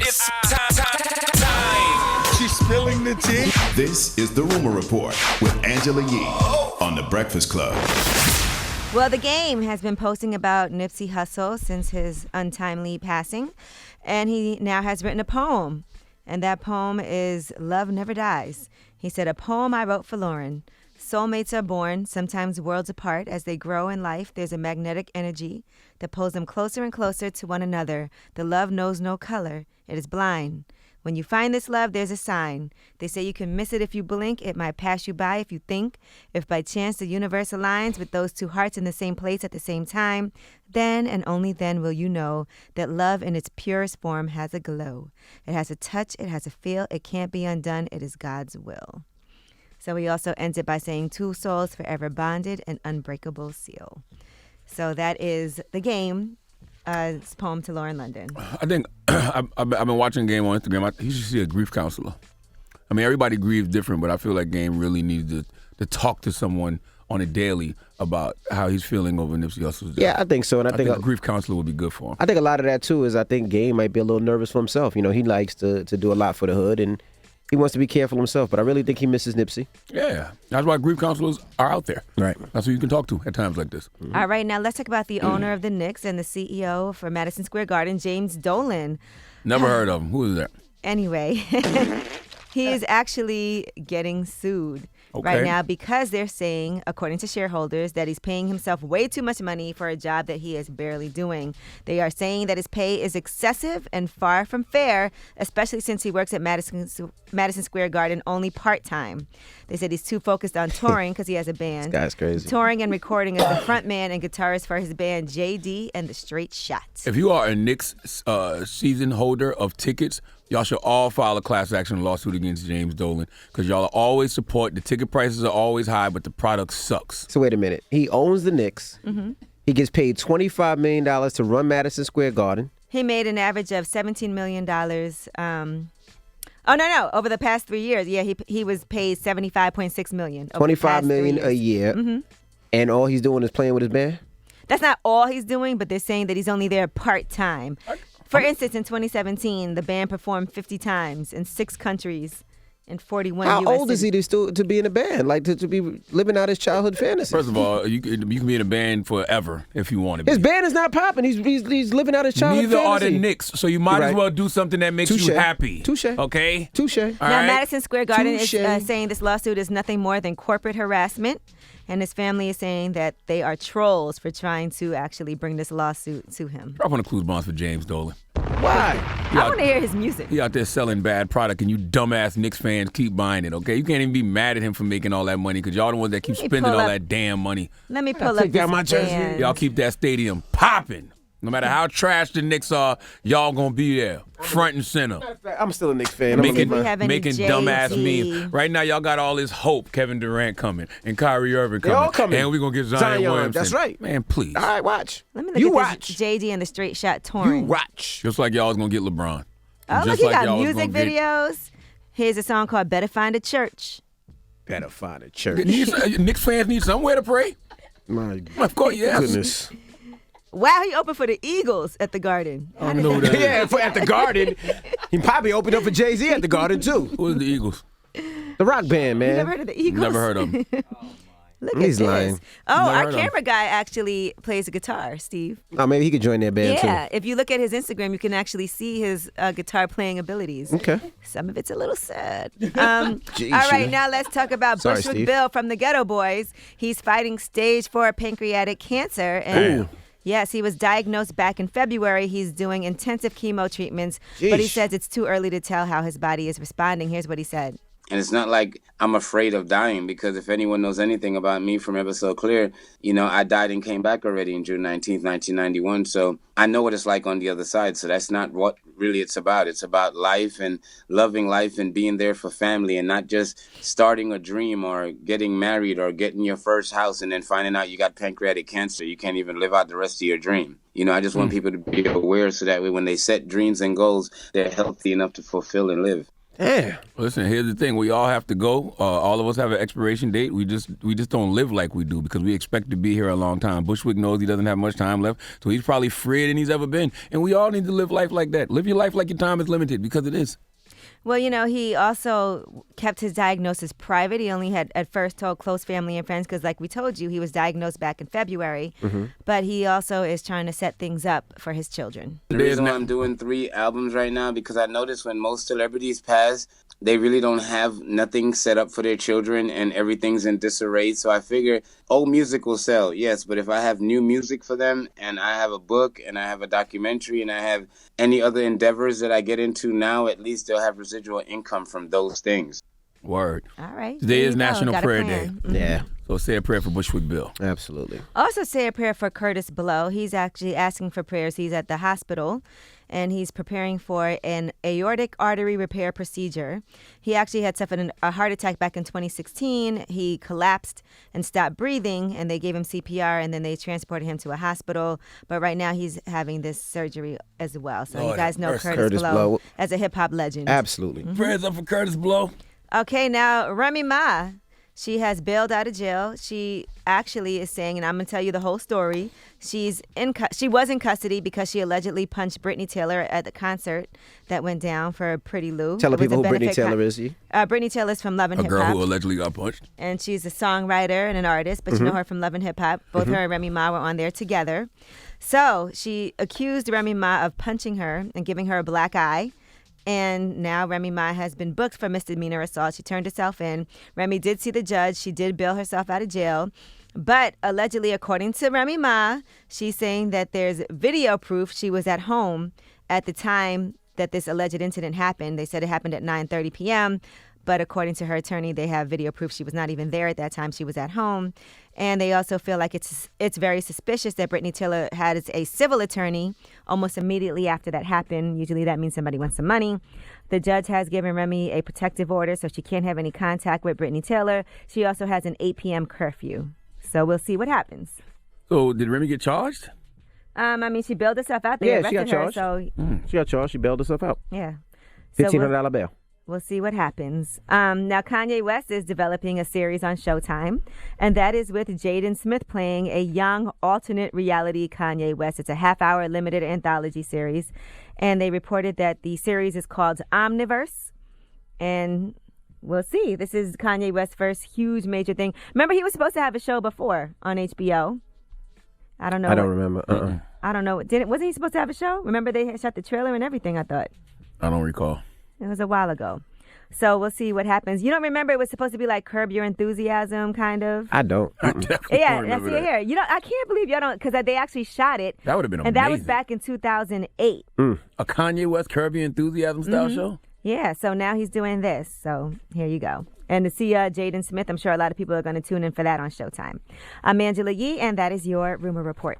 It's time. She's spilling the tea. This is The Rumor Report with Angela Yee on The Breakfast Club. Well, The Game has been posting about Nipsey Hussle since his untimely passing, and he now has written a poem, and that poem is Love Never Dies. He said, a poem I wrote for Lauren. Soulmates are born, sometimes worlds apart. As they grow in life, there's a magnetic energy that pulls them closer and closer to one another. The love knows no color. It is blind. When you find this love, there's a sign. They say you can miss it if you blink. It might pass you by if you think. If by chance the universe aligns with those two hearts in the same place at the same time, then and only then will you know that love in its purest form has a glow. It has a touch. It has a feel. It can't be undone. It is God's will. So he also ends it by saying, two souls forever bonded, an unbreakable seal. So that is The Game, his poem to Lauren London. I think I've been watching Game on Instagram. He should see a grief counselor. I mean, everybody grieves different, but I feel like Game really needs to talk to someone on a daily about how he's feeling over Nipsey Hussle's death. Yeah, I think so. And I think a grief counselor would be good for him. I think a lot of that, too, is I think Game might be a little nervous for himself. You know, he likes to do a lot for the hood, and he wants to be careful himself, but I really think he misses Nipsey. Yeah, that's why grief counselors are out there. Right. That's who you can talk to at times like this. Mm-hmm. All right, now let's talk about the owner of the Knicks and the CEO for Madison Square Garden, James Dolan. Never heard of him. Who is that? Anyway, he is actually getting sued right now because they're saying, according to shareholders, that he's paying himself way too much money for a job that he is barely doing. They are saying that his pay is excessive and far from fair, especially since he works at Madison Square Garden only part-time. They said he's too focused on touring because he has a band. This guy's crazy. Touring and recording as the frontman and guitarist for his band JD and the Straight Shots. If you are a Knicks season holder of tickets, y'all should all file a class action lawsuit against James Dolan because y'all always support. The ticket prices are always high, but the product sucks. So wait a minute. He owns the Knicks. Mm-hmm. He gets paid $25 million to run Madison Square Garden. He made an average of $17 million. No. Over the past 3 years, yeah, he was paid $75.6 million. $25 million a year. Mm-hmm. And all he's doing is playing with his band? That's not all he's doing, but they're saying that he's only there part-time. For instance, in 2017, the band performed 50 times in 6 countries in 41 How U.S. old is he to be in a band? Like, to be living out his childhood fantasy? First of all, you can be in a band forever if you want to be. His band is not popping. He's living out his childhood Neither fantasy. are the Knicks, so you might as well do something that makes you happy. Touche. Okay? Touche. Now, Madison Square Garden is saying this lawsuit is nothing more than corporate harassment. And his family is saying that they are trolls for trying to actually bring this lawsuit to him. Drop on the clues bonds for James Dolan. Why? I want to hear his music. He out there selling bad product, and you dumbass Knicks fans keep buying it, okay? You can't even be mad at him for making all that money because y'all the ones that keep spending all that damn money. Let me pull up this band. Y'all keep that stadium popping. No matter how trash the Knicks are, y'all gonna be there, front and center. I'm still a Knicks fan. Making dumbass memes. Right now, y'all got all this hope. Kevin Durant coming and Kyrie Irving coming. They all coming. And we're gonna get Zion Williamson. That's right. Man, please. All right, watch. Let me look at this JD and the Straight Shot touring. You watch. Just like y'all was gonna get LeBron. Oh, look, he got music videos. Here's a song called Better Find a Church. Better Find a Church. Knicks fans need somewhere to pray. My of course, yes. Goodness. Wow, he opened for the Eagles at the Garden. I don't know who that is. Yeah, at the Garden. He probably opened up for Jay-Z at the Garden, too. Who is the Eagles? The rock band, man. You never heard of the Eagles? Never heard of them. Look at He's this. lying. Oh, our camera guy actually plays a guitar, Steve. Oh, maybe he could join their band, too. Yeah, if you look at his Instagram, you can actually see his guitar playing abilities. Okay. Some of it's a little sad. All right, now let's talk about Bushwick Bill from the Geto Boys. He's fighting stage 4 pancreatic cancer. And yes, he was diagnosed back in February. He's doing intensive chemo treatments, but he says it's too early to tell how his body is responding. Here's what he said. And it's not like I'm afraid of dying, because if anyone knows anything about me from Ever So Clear, you know, I died and came back already in June 19th, 1991. So I know what it's like on the other side. So that's not what really it's about. It's about life and loving life and being there for family, and not just starting a dream or getting married or getting your first house and then finding out you got pancreatic cancer. You can't even live out the rest of your dream. You know, I just want people to be aware so that way when they set dreams and goals, they're healthy enough to fulfill and live. Damn. Listen, here's the thing: we all have to go. All of us have an expiration date. We just don't live like we do because we expect to be here a long time. Bushwick knows he doesn't have much time left, so he's probably freer than he's ever been. And we all need to live life like that. Live your life like your time is limited because it is. Well, he also kept his diagnosis private. He only had at first told close family and friends because, like we told you, he was diagnosed back in February. But he also is trying to set things up for his children. The reason why I'm doing 3 albums right now, because I notice when most celebrities pass, they really don't have nothing set up for their children and everything's in disarray. So I figure old music will sell, yes, but if I have new music for them and I have a book and I have a documentary and I have any other endeavors that I get into now, at least they'll have residual income from those things. Word. All right. Today there is you go. National Got a Prayer plan. Day. Yeah. So say a prayer for Bushwick Bill. Absolutely. Also say a prayer for Kurtis Blow. He's actually asking for prayers. He's at the hospital, and he's preparing for an aortic artery repair procedure. He actually had suffered a heart attack back in 2016. He collapsed and stopped breathing, and they gave him CPR, and then they transported him to a hospital. But right now he's having this surgery as well. So Lord you guys know have mercy. Kurtis Kurtis Blow Blow. as a hip-hop legend. Absolutely. Prayers up for Kurtis Blow. Okay, now Remy Ma. She has bailed out of jail. She actually is saying, and I'm going to tell you the whole story. She was in custody because she allegedly punched Brittney Taylor at the concert that went down for Pretty Lou. Tell the It was people a who Brittney benefit Taylor is. Brittney Taylor's from Love and A Hip girl Hop. who allegedly got punched. And she's a songwriter and an artist, but you know her from Love and Hip Hop. Both her and Remy Ma were on there together. So she accused Remy Ma of punching her and giving her a black eye. And now Remy Ma has been booked for misdemeanor assault. She turned herself in. Remy did see the judge. She did bail herself out of jail. But allegedly, according to Remy Ma, she's saying that there's video proof she was at home at the time that this alleged incident happened. They said it happened at 9:30 p.m., but according to her attorney, they have video proof she was not even there at that time. She was at home. And they also feel like it's very suspicious that Brittney Taylor had a civil attorney almost immediately after that happened. Usually that means somebody wants some money. The judge has given Remy a protective order, so she can't have any contact with Brittney Taylor. She also has an 8 p.m. curfew. So we'll see what happens. So did Remy get charged? She bailed herself out. They Yeah, she got arrested her, charged. so She got charged. She bailed herself out. yeah. So $1,500 bail. We'll see what happens. Now, Kanye West is developing a series on Showtime, and that is with Jaden Smith playing a young alternate reality Kanye West. It's a half-hour limited anthology series, and they reported that the series is called Omniverse, and we'll see. This is Kanye West's first huge major thing. Remember, he was supposed to have a show before on HBO. I don't know. I don't remember. I don't know. Wasn't he supposed to have a show? Remember, they had shot the trailer and everything, I thought. I don't recall. It was a while ago. So we'll see what happens. You don't remember it was supposed to be like Curb Your Enthusiasm, kind of? I don't. I definitely Yeah, don't remember that's that. here. I can't believe y'all don't, because they actually shot it. That would have been amazing. And that was back in 2008. A Kanye West Curb Your Enthusiasm style show? Yeah, so now he's doing this. So here you go. And to see Jaden Smith, I'm sure a lot of people are going to tune in for that on Showtime. I'm Angela Yee, and that is your Rumor Report.